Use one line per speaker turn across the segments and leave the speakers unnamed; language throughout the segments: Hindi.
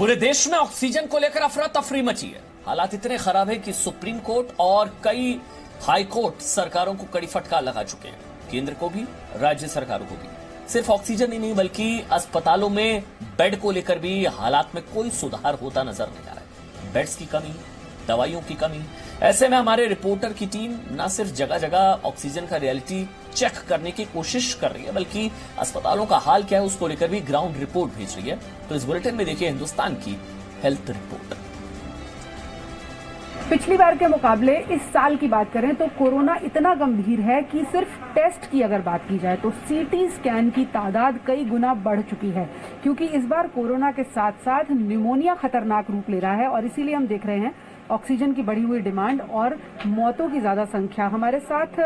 पूरे देश में ऑक्सीजन को लेकर अफरा तफरी मची है। हालात इतने खराब है कि सुप्रीम कोर्ट और कई हाई कोर्ट सरकारों को कड़ी फटकार लगा चुके हैं। केंद्र को भी, राज्य सरकारों को भी। सिर्फ ऑक्सीजन ही नहीं बल्कि अस्पतालों में बेड को लेकर भी हालात में कोई सुधार होता नजर नहीं आ रहा है। बेड्स की कमी, दवाइयों की कमी। ऐसे में हमारे रिपोर्टर की टीम न सिर्फ जगह जगह ऑक्सीजन का रियलिटी चेक करने की कोशिश कर रही है, बल्कि अस्पतालों का हाल क्या है उसको लेकर भी ग्राउंड रिपोर्ट भेज रही है। तो इस बुलेटिन में देखिए हिंदुस्तान की हेल्थ रिपोर्ट।
पिछली बार के मुकाबले इस साल की बात करें तो कोरोना इतना गंभीर है कि सिर्फ टेस्ट की अगर बात की जाए तो सीटी स्कैन की तादाद कई गुना बढ़ चुकी है, क्योंकि इस बार कोरोना के साथ साथ निमोनिया खतरनाक रूप ले रहा है और इसीलिए हम देख रहे हैं ऑक्सीजन की बढ़ी हुई डिमांड और मौतों की ज्यादा संख्या। हमारे साथ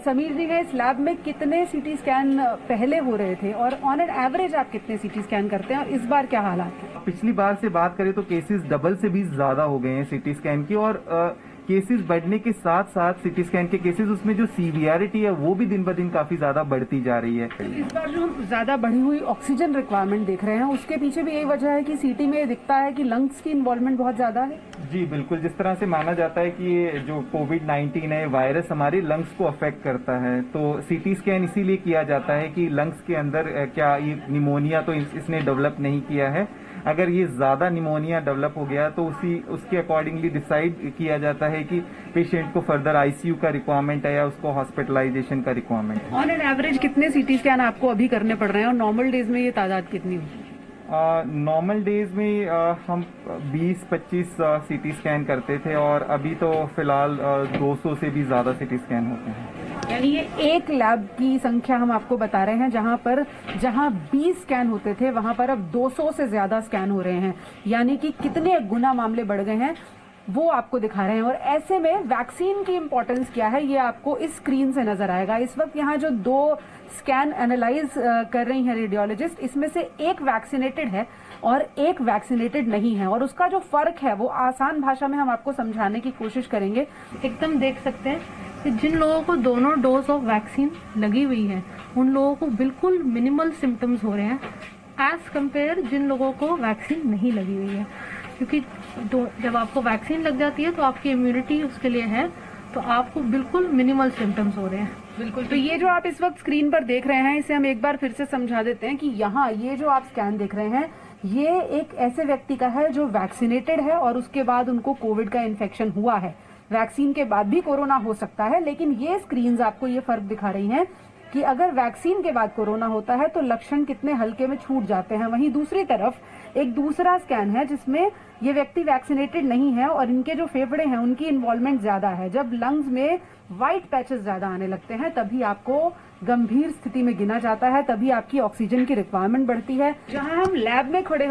समीर जी हैं। इस लैब में कितने सीटी स्कैन पहले हो रहे थे और ऑन एन एवरेज आप कितने सीटी स्कैन करते हैं और इस बार क्या हालात है?
पिछली बार से बात करें तो केसेस डबल से भी ज्यादा हो गए हैं सीटी स्कैन की, और केसेस बढ़ने के साथ साथ सीटी स्कैन के केसेस उसमें जो सीवियरिटी है वो भी दिन ब दिन काफी ज्यादा बढ़ती जा रही है।
इस बार जो ज्यादा बढ़ी हुई ऑक्सीजन रिक्वायरमेंट देख रहे हैं उसके पीछे भी यही वजह है कि सीटी में दिखता है कि लंग्स की इन्वॉल्वमेंट बहुत ज्यादा है। जी
बिल्कुल, जिस तरह से माना जाता है कि ये जो कोविड-19 है वायरस हमारे लंग्स को अफेक्ट करता है, तो सीटी स्कैन इसीलिए किया जाता है कि लंग्स के अंदर क्या ये निमोनिया तो इसने डेवलप नहीं किया है। अगर ये ज्यादा निमोनिया डेवलप हो गया तो उसके अकॉर्डिंगली डिसाइड किया जाता है कि पेशेंट को फर्दर आईसीयू का रिक्वायरमेंट है या उसको हॉस्पिटलाइजेशन का रिक्वायरमेंट है।
ऑन एन एवरेज कितने सीटी स्कैन आपको अभी करने पड़ रहे हैं और नॉर्मल डेज में ये तादाद कितनी होगी?
नॉर्मल डेज में हम 20-25 सीटी स्कैन करते थे और अभी तो फिलहाल 200 से भी ज्यादा सीटी स्कैन होते हैं।
यानी ये एक लैब की संख्या हम आपको बता रहे हैं जहां 20 स्कैन होते थे वहां पर अब 200 से ज्यादा स्कैन हो रहे हैं। यानी कि कितने गुना मामले बढ़ गए हैं वो आपको दिखा रहे हैं। और ऐसे में वैक्सीन की इंपॉर्टेंस क्या है ये आपको इस स्क्रीन से नजर आएगा। इस वक्त यहाँ जो 2 स्कैन एनालाइज कर रही हैं रेडियोलॉजिस्ट, इसमें से एक वैक्सीनेटेड है और एक वैक्सीनेटेड नहीं है, और उसका जो फर्क है वो आसान भाषा में हम आपको समझाने की कोशिश करेंगे।
एकदम देख सकते हैं कि जिन लोगों को दोनों डोज ऑफ वैक्सीन लगी हुई है उन लोगों को बिल्कुल मिनिमल सिम्टम्स हो रहे हैं एज कंपेयर जिन लोगों को वैक्सीन नहीं लगी हुई है, क्योंकि जब आपको वैक्सीन लग जाती है तो आपकी इम्यूनिटी उसके लिए है, तो आपको बिल्कुल मिनिमल सिम्टम्स हो रहे हैं।
बिल्कुल। तो ये जो आप इस वक्त स्क्रीन पर देख रहे हैं इसे हम एक बार फिर से समझा देते हैं कि यहाँ ये जो आप स्कैन देख रहे हैं ये एक ऐसे व्यक्ति का है जो वैक्सीनेटेड है और उसके बाद उनको कोविड का इन्फेक्शन हुआ है। वैक्सीन के बाद भी कोरोना हो सकता है, लेकिन ये स्क्रीन्स आपको ये फर्क दिखा रही हैं कि अगर वैक्सीन के बाद कोरोना होता है तो लक्षण कितने हल्के में छूट जाते हैं। वहीं दूसरी तरफ एक दूसरा स्कैन है जिसमें ये व्यक्ति वैक्सीनेटेड नहीं है और इनके जो फेफड़े हैं उनकी इन्वॉल्वमेंट ज्यादा है। जब लंग्स में व्हाइट पैचेस ज्यादा आने लगते हैं तभी आपको गंभीर स्थिति में गिना जाता है, तभी आपकी ऑक्सीजन की रिक्वायरमेंट बढ़ती है। जहां हम लैब में खड़े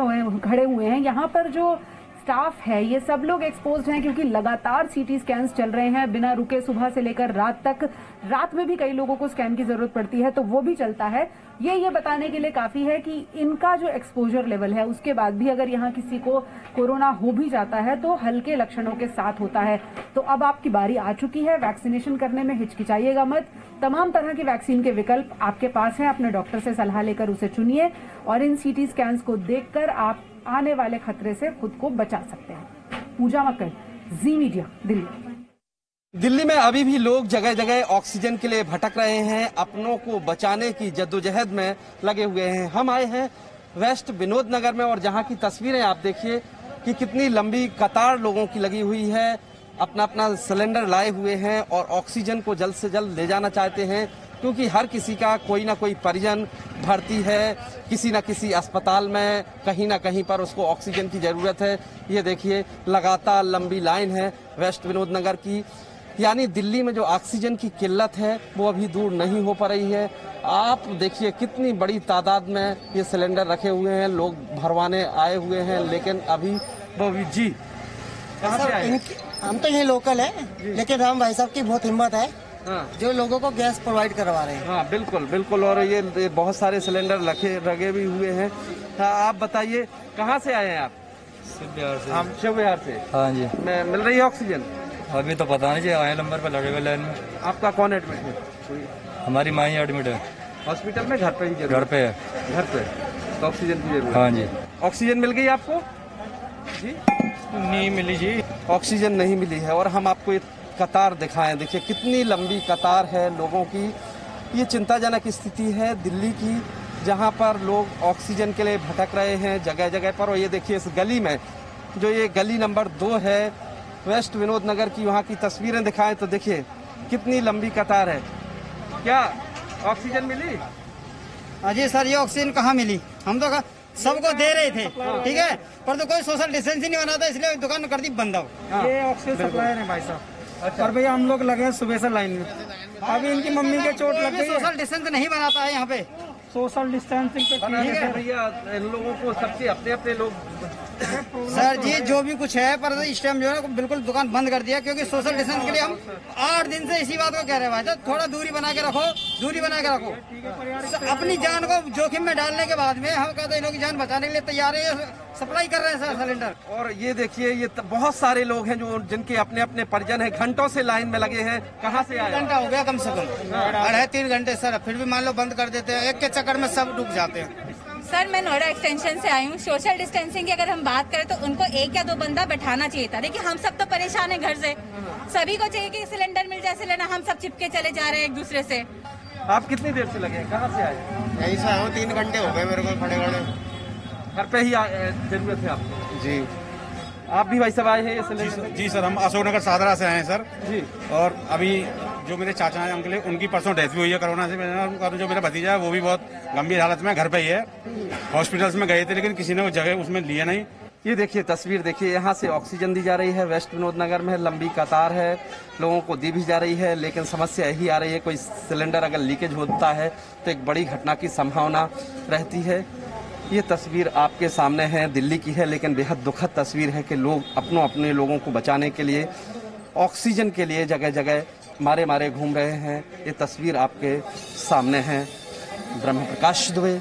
हुए हैं यहाँ पर जो स्टाफ है ये सब लोग एक्सपोज्ड हैं, क्योंकि लगातार सीटी स्कैन्स चल रहे हैं बिना रुके, सुबह से लेकर रात तक। रात में भी कई लोगों को स्कैन की जरूरत पड़ती है तो वो भी चलता है। ये बताने के लिए काफी है कि इनका जो एक्सपोजर लेवल है उसके बाद भी अगर यहाँ किसी को कोरोना हो भी जाता है तो हल्के लक्षणों के साथ होता है। तो अब आपकी बारी आ चुकी है, वैक्सीनेशन करने में हिचकिचाइएगा मत। तमाम तरह की वैक्सीन के विकल्प आपके पास हैं, अपने डॉक्टर से सलाह लेकर उसे चुनिए और इन सीटी स्कैन्स को देखकर आप आने वाले खतरे से खुद को बचा सकते हैं। पूजा मक्कड़, जी मीडिया, दिल्ली।
दिल्ली में अभी भी लोग जगह जगह ऑक्सीजन के लिए भटक रहे हैं, अपनों को बचाने की जद्दोजहद में लगे हुए हैं। हम आए हैं वेस्ट विनोद नगर में और जहां की तस्वीरें आप देखिए कि कितनी लंबी कतार लोगों की लगी हुई है, अपना अपना सिलेंडर लाए हुए हैं और ऑक्सीजन को जल्द से जल्द ले जाना चाहते हैं, क्योंकि हर किसी का कोई ना कोई परिजन भर्ती है किसी न किसी अस्पताल में, कहीं ना कहीं पर उसको ऑक्सीजन की जरूरत है। ये देखिए लगातार लंबी लाइन है वेस्ट विनोद नगर की। यानी दिल्ली में जो ऑक्सीजन की किल्लत है वो अभी दूर नहीं हो पा रही है। आप देखिए कितनी बड़ी तादाद में ये सिलेंडर रखे हुए हैं, लोग भरवाने आए हुए हैं, लेकिन अभी वो भी जी कहाँ से आए?
हम तो यही लोकल है, लेकिन राम भाई साहब की बहुत हिम्मत है। हाँ। जो लोगों को गैस प्रोवाइड करवा रहे हैं।
हाँ बिल्कुल बिल्कुल, और ये बहुत सारे सिलेंडर लगे भी हुए हैं। हाँ, आप बताइए कहाँ से आए हैं आप?
शिव विहार से।
हम शिव विहार से।
हाँ जी।
मिल रही है ऑक्सीजन?
अभी तो पता नहीं, आए नंबर पर लगे हुए लाइन में।
आपका कौन एडमिट है?
हमारी माँ ही एडमिट है
हॉस्पिटल में, घर पे ही?
घर पे है।
घर पे तो ऑक्सीजन की जरूरत?
हाँ जी।
ऑक्सीजन मिल गई आपको? जी
नहीं मिली जी।
ऑक्सीजन नहीं मिली है। और हम आपको एक कतार दिखाएं, देखिए कितनी लंबी कतार है लोगों की। ये चिंताजनक स्थिति है दिल्ली की, जहां पर लोग ऑक्सीजन के लिए भटक रहे हैं जगह जगह पर। और ये देखिए इस गली में, जो ये गली नंबर 2 है वेस्ट विनोद नगर की, वहां की तस्वीरें दिखाएं तो देखिए कितनी लंबी कतार है। क्या ऑक्सीजन मिली?
जी सर, ये ऑक्सीजन कहाँ मिली? हम तो सबको दे रहे थे, ठीक है, पर तो कोई सोशल डिस्टेंस ही नहीं बना था, इसलिए दुकान कर दी बंद।
ये ऑक्सीजन सप्लायर है भाई साहब। और भैया हम लोग लगे हैं सुबह से लाइन में। अभी इनकी मम्मी के चोट लग गई।
सोशल डिस्टेंस नहीं बनाता है यहाँ पे।
सोशल डिस्टेंसिंग पे ठीक है
भैया, इन लोगों को सबके अपने अपने लोग।
सर जी जो भी कुछ है, पर इस टाइम जो है बिल्कुल दुकान बंद कर दिया, क्योंकि सोशल डिस्टेंस के लिए हम 8 दिन से इसी बात को कह रहे हैं भाई साहब, थोड़ा दूरी बना के रखो, दूरी बना के रखो। अपनी जान को जोखिम में डालने के बाद में हम कहते हैं लोग जान बचाने के लिए तैयार है, सप्लाई कर रहे हैं सर सिलेंडर।
और ये देखिए ये बहुत सारे लोग हैं जो जिनके अपने अपने परिजन हैं, घंटों से लाइन में लगे हैं। कहाँ से आए?
घंटा हो गया कम से कम, 2.5-3 घंटे सर। फिर भी मान लो बंद कर देते हैं, एक के चक्कर में सब डूब जाते हैं।
सर मैं नोएडा एक्सटेंशन से आई हूँ। सोशल डिस्टेंसिंग की अगर हम बात करें तो उनको 1 या 2 बंदा बैठाना चाहिए था। देखिए हम सब तो परेशान है घर से, सभी को चाहिए कि सिलेंडर मिल जाए, सिलेंडर हम सब चिपके चले जा रहे हैं एक दूसरे से।
आप कितनी देर से लगे हैं? कहाँ से आए?
यहीं से आया हूँ, 3 घंटे हो गए मेरे को खड़े खड़े।
घर पे ही जरूरत है आपको?
जी।
आप भी भाई सब आए हैं ये सिलेंडर?
जी सर, हम अशोकनगर सादरा से आए हैं सर
जी।
और अभी जो मेरे चाचा हैं अंकल, उनकी परसों डेथ भी हुई है कोरोना से। और जो मेरा भतीजा है वो भी बहुत गंभीर हालत में घर पे ही है। हॉस्पिटल्स में गए थे लेकिन किसी ने वो जगह उसमें लिया नहीं।
ये देखिए तस्वीर देखिए, यहाँ से ऑक्सीजन दी जा रही है वेस्ट विनोद नगर में, लंबी कतार है, लोगों को दी भी जा रही है। लेकिन समस्या यही आ रही है, कोई सिलेंडर अगर लीकेज होता है तो एक बड़ी घटना की संभावना रहती है। ये तस्वीर आपके सामने है, दिल्ली की है, लेकिन बेहद दुखद तस्वीर है कि लोग अपने लोगों को बचाने के लिए ऑक्सीजन के लिए जगह जगह मारे मारे घूम रहे हैं। ये तस्वीर आपके सामने है। ब्रह्म प्रकाश दुबे,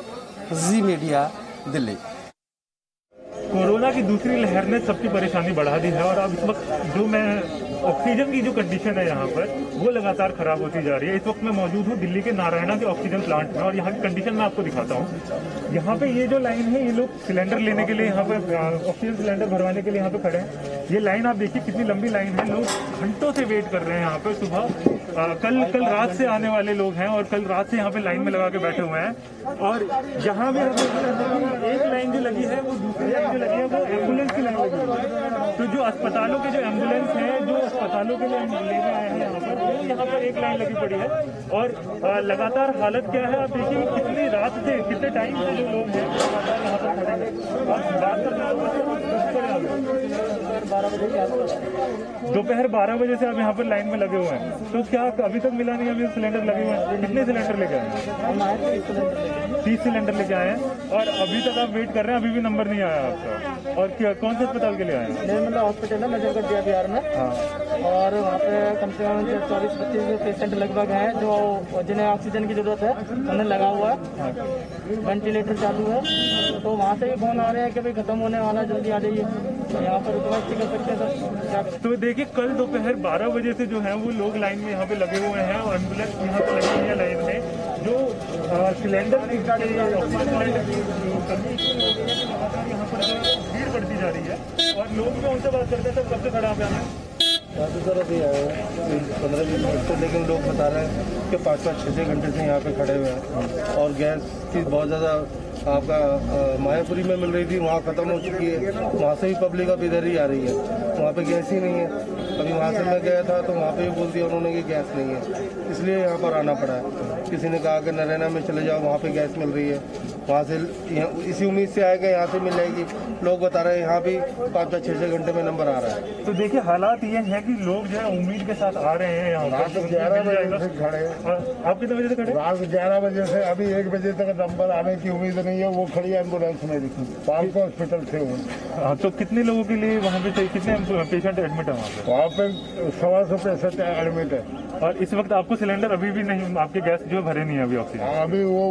जी मीडिया, दिल्ली।
कोरोना की दूसरी लहर ने सबकी परेशानी बढ़ा दी है और अब इस वक्त जो मैं ऑक्सीजन की जो कंडीशन है यहाँ पर वो लगातार खराब होती जा रही है। इस वक्त मैं मौजूद हूँ दिल्ली के नारायणा के ऑक्सीजन प्लांट में और यहाँ की कंडीशन मैं आपको दिखाता हूँ। यहाँ पे ये जो लाइन है, ये लोग सिलेंडर लेने के लिए यहाँ पे ऑक्सीजन सिलेंडर भरवाने के लिए यहाँ पे खड़े हैं। ये लाइन आप देखिए कितनी लंबी लाइन है, लोग घंटों से वेट कर रहे हैं यहाँ पे। सुबह कल रात से आने वाले लोग हैं और कल रात से यहाँ पे लाइन में लगा के बैठे हुए हैं। और यहाँ भी एक लाइन जो लगी है वो दूसरी लाइन जो लगी है वो एम्बुलेंस की लाइन लगी है। तो जो अस्पतालों के जो एम्बुलेंस है, जो अस्पतालों के लिए लेने आए हैं यहाँ पर एक लाइन लगी पड़ी है। और लगातार हालत क्या है आप देखिए, कितनी रात से कितने टाइम से जो लोग हैं लगातार यहाँ पर खड़े हैं। और बात दोपहर 12 बजे से आप यहाँ पर लाइन में लगे हुए हैं, तो क्या अभी तक मिला नहीं? अभी सिलेंडर लगे हुए हैं। कितने सिलेंडर लेके आए? 30 सिलेंडर लेके आए हैं और अभी तक आप वेट कर रहे हैं, अभी भी नंबर नहीं आया आपका। और क्या कौन से अस्पताल के लिए आए हैं?
मतलब हॉस्पिटल है नजरगढ़ दिया बिहार में।
हाँ।
और वहाँ पे कम से कम 24-25 पेशेंट लगभग हैं जो जिन्हें ऑक्सीजन की जरूरत है, उन्हें लगा हुआ है, वेंटिलेटर चालू है। तो वहाँ से भी फोन आ रहे हैं कि भाई खत्म होने वाला, जल्दी आ जाइए। तो यहाँ पर रिक्वेस्ट कर सकते हैं सर।
तो देखिए कल दोपहर 12 बजे से जो है वो लोग लाइन में यहाँ पे लगे हुए हैं और एम्बुलेंस यहाँ पे लगी हुई है लाइन में। जो सिलेंडर ऑक्सीजन सिलेंडर यहाँ पर भीड़ बढ़ती जा रही है और लोग भी उनसे बात करते हैं। सर कब से खड़ा आप यहाँ
तो सर अभी आए 15-20 मिनट से, लेकिन लोग बता रहे हैं कि 5-6 घंटे से यहाँ पे खड़े हुए हैं। और गैस की बहुत ज़्यादा आपका मायापुरी में मिल रही थी, वहाँ ख़त्म हो चुकी है। वहाँ से भी पब्लिक अब इधर ही आ रही है, वहाँ पे गैस ही नहीं है। अभी वहाँ से मैं गया था तो वहाँ पे भी बोल दिया उन्होंने कि गैस नहीं है, इसलिए यहाँ पर आना पड़ा है। किसी ने कहा कि नारायणा में चले जाओ, वहाँ पे गैस मिल रही है। वहाँ से इसी उम्मीद से आएगा यहाँ से मिल जाएगी। लोग बता रहे हैं यहाँ भी 5-6 घंटे में नंबर आ रहा है।
तो देखिए हालात ये है कि लोग जो है उम्मीद के साथ आ रहे हैं यहाँ
रात 11 बजे से खड़े।
आप कितने बजे से खड़े?
रात 11 बजे से अभी 1 बजे तक नंबर आने की उम्मीद नहीं है। वो खड़ी एम्बुलेंस में दिखी, पार्क हॉस्पिटल से हुए।
हाँ, तो कितने लोगों के लिए वहाँ पे कितने पेशेंट एडमिट है वहाँ पे?
125 पेशेंट एडमिट है।
और इस वक्त आपको सिलेंडर अभी भी नहीं, आपके गैस जो भरे नहीं है अभी ऑक्सीजन?
अभी वो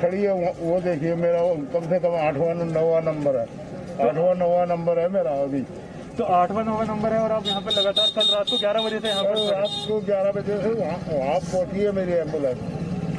खड़ी है, वो देखिए मेरा कम से कम 8वां-9वां नंबर है। 8वां-9वां नंबर है मेरा अभी।
तो 8वां-9वां नंबर है और आप यहाँ पे लगातार कल रात को 11 बजे से यहाँ पर?
रात को 11 बजे से वहाँ पहुँची है मेरी एम्बुलेंस।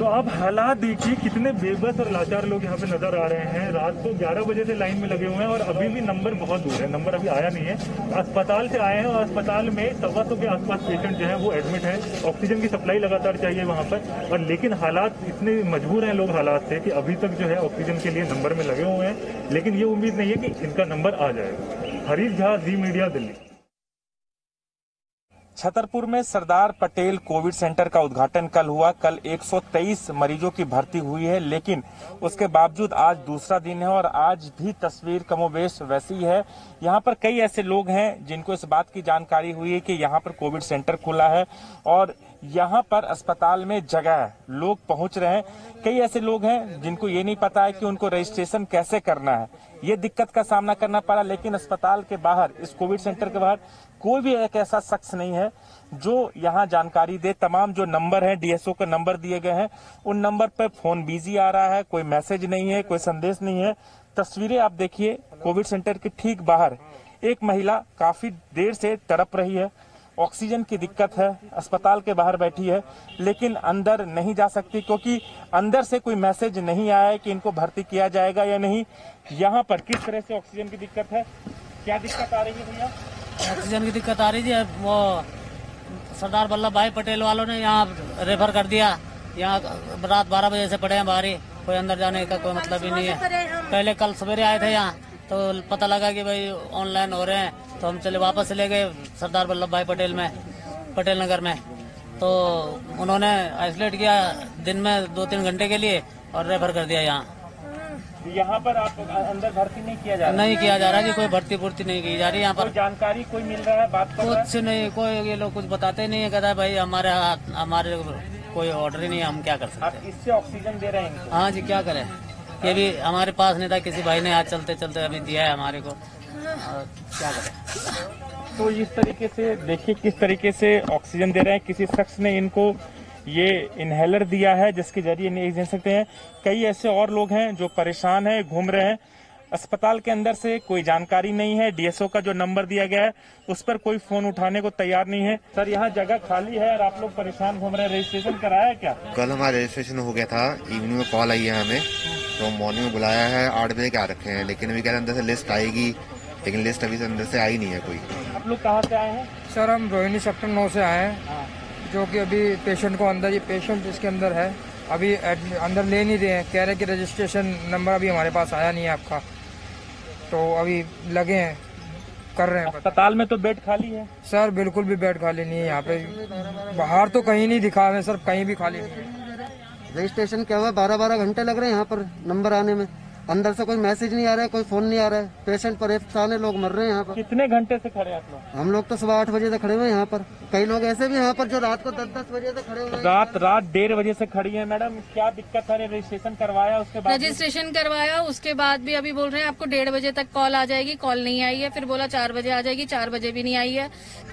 तो आप हालात देखिए, कितने बेबस और लाचार लोग यहाँ पे नजर आ रहे हैं। रात को 11 बजे से लाइन में लगे हुए हैं और अभी भी नंबर बहुत दूर है, नंबर अभी आया नहीं है। अस्पताल से आए हैं और अस्पताल में 125 के आसपास पेशेंट जो है वो एडमिट है। ऑक्सीजन की सप्लाई लगातार चाहिए वहाँ पर, और लेकिन हालात इतने मजबूर हैं लोग हालात से कि अभी तक जो है ऑक्सीजन के लिए नंबर में लगे हुए हैं, लेकिन ये उम्मीद नहीं है कि इनका नंबर आ जाएगा। हरीश झा, जी मीडिया, दिल्ली।
छतरपुर में सरदार पटेल कोविड सेंटर का उद्घाटन कल हुआ। कल 123 मरीजों की भर्ती हुई है, लेकिन उसके बावजूद आज दूसरा दिन है और आज भी तस्वीर कमोबेश वैसी है। यहाँ पर कई ऐसे लोग हैं जिनको इस बात की जानकारी हुई है कि यहाँ पर कोविड सेंटर खुला है और यहाँ पर अस्पताल में जगह है, लोग पहुंच रहे हैं। कई ऐसे लोग हैं जिनको ये नहीं पता है कि उनको रजिस्ट्रेशन कैसे करना है, ये दिक्कत का सामना करना पड़ा। लेकिन अस्पताल के बाहर, इस कोविड सेंटर के बाहर कोई भी एक ऐसा शख्स नहीं है जो यहाँ जानकारी दे। तमाम जो नंबर है, डीएसओ के नंबर दिए गए हैं, उन नंबर पर फोन बिजी आ रहा है, कोई मैसेज नहीं है, कोई संदेश नहीं है। तस्वीरें आप देखिए, कोविड सेंटर के ठीक बाहर एक महिला काफी देर से तड़प रही है, ऑक्सीजन की दिक्कत है, अस्पताल के बाहर बैठी है, लेकिन अंदर नहीं जा सकती क्योंकि अंदर से कोई मैसेज नहीं आया है कि इनको भर्ती किया जाएगा या नहीं। यहाँ पर किस तरह से ऑक्सीजन की दिक्कत है, क्या दिक्कत आ रही है भैया?
ऑक्सीजन की दिक्कत आ रही थी, वो सरदार वल्लभ भाई पटेल वालों ने यहाँ रेफर कर दिया। यहाँ रात 12 बजे से पड़े हैं बाहर ही, कोई अंदर जाने का कोई मतलब ही नहीं है। पहले कल सवेरे आए थे यहाँ, तो पता लगा कि भाई ऑनलाइन हो रहे हैं, तो हम चले वापस चले गए सरदार वल्लभ भाई पटेल में, पटेल नगर में। तो उन्होंने आइसोलेट किया दिन में 2-3 घंटे के लिए और रेफर कर दिया यहाँ।
यहाँ पर आप अंदर भर्ती नहीं किया जा रहा?
नहीं किया जा रहा जी, कोई भर्ती पूर्ति नहीं की जा रही यहाँ पर।
जानकारी कोई मिल रहा है, बात
कुछ नहीं, कोई ये लोग कुछ बताते नहीं है। कहता है भाई हमारे कोई ऑर्डर ही नहीं है, हम क्या कर सकते हैं।
आप इससे ऑक्सीजन दे रहे हैं?
हाँ जी, क्या करें, ये भी हमारे पास नहीं था, किसी भाई ने आज चलते चलते अभी दिया है हमारे को, क्या करें।
तो इस तरीके से देखिए किस तरीके से ऑक्सीजन दे रहे हैं। किसी शख्स ने इनको ये इनहेलर दिया है जिसके जरिए नहीं दे सकते हैं। कई ऐसे और लोग हैं जो परेशान हैं, घूम रहे हैं। अस्पताल के अंदर से कोई जानकारी नहीं है। डीएसओ का जो नंबर दिया गया है उस पर कोई फोन उठाने को तैयार नहीं है। सर, यहाँ जगह खाली है और आप लोग परेशान घूम रहे हैं। रजिस्ट्रेशन कराया है क्या?
कल हमारा रजिस्ट्रेशन हो गया था, इवनिंग में कॉल आई है हमें, तो मॉर्निंग में बुलाया है, 8 बजे के आ रखे हैं, लेकिन अभी कह रहे अंदर से लिस्ट आएगी, लेकिन लिस्ट अभी से अंदर से आई नहीं है कोई।
आप लोग कहाँ से आए हैं?
सर, हम रोहिणी सेक्टर 9 से आए हैं, जो कि अभी पेशेंट को अंदर, ये पेशेंट इसके अंदर है, अभी अंदर ले नहीं रहे हैं। कह रहे हैं कि रजिस्ट्रेशन नंबर अभी हमारे पास आया नहीं है आपका, तो अभी लगे हैं, कर रहे हैं।
अस्पताल में तो बेड खाली है?
सर, बिल्कुल भी बेड खाली नहीं है यहाँ पे। बाहर तो कहीं नहीं दिखा है सर, कहीं भी खाली नहीं है।
रजिस्ट्रेशन क्या हुआ, 12-12 घंटे लग रहे हैं यहाँ पर नंबर आने में। अंदर से कोई मैसेज नहीं आ रहा है, कोई फोन नहीं आ रहा है। पेशेंट परेशान है, लोग मर रहे हैं यहाँ पर।
कितने घंटे से खड़े हैं आप लोग?
हम लोग तो सुबह 8 बजे से खड़े हुए हैं यहाँ पर। कई लोग ऐसे भी यहाँ पर जो रात को 10-10 बजे से खड़े हुए हैं।
रात 1:30 बजे से खड़ी है। मैडम, क्या दिक्कत है? रजिस्ट्रेशन करवाया, उसके बाद
रजिस्ट्रेशन करवाया, उसके बाद भी अभी बोल रहे हैं आपको 1:30 बजे तक कॉल आ जाएगी, कॉल नहीं आई है। फिर बोला 4 बजे आ जाएगी, 4 बजे भी नहीं आई है।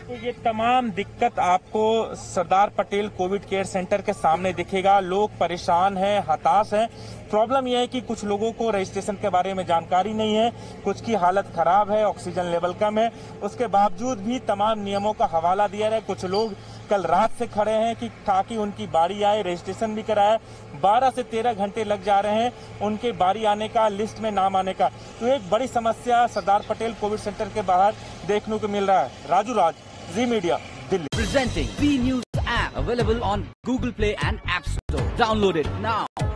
तो ये तमाम दिक्कत आपको Sardar Patel Covid care centre के सामने दिखेगा। लोग परेशान हैं, हताश हैं। प्रॉब्लम यह है कि कुछ लोगों को रजिस्ट्रेशन के बारे में जानकारी नहीं है, कुछ की हालत खराब है, ऑक्सीजन लेवल कम है, उसके बावजूद भी तमाम नियमों का हवाला दिया है। कुछ लोग कल रात से खड़े हैं कि ताकि उनकी बारी आए, रजिस्ट्रेशन भी कराया। 12 से 13 घंटे लग जा रहे हैं उनके बारी आने का, लिस्ट में नाम आने का। तो एक बड़ी समस्या सरदार पटेल कोविड सेंटर के बाहर देखने को मिल रहा है। Raju Raj, Zee media, Delhi.
Presenting B News app available on Google Play and App Store. Download it now.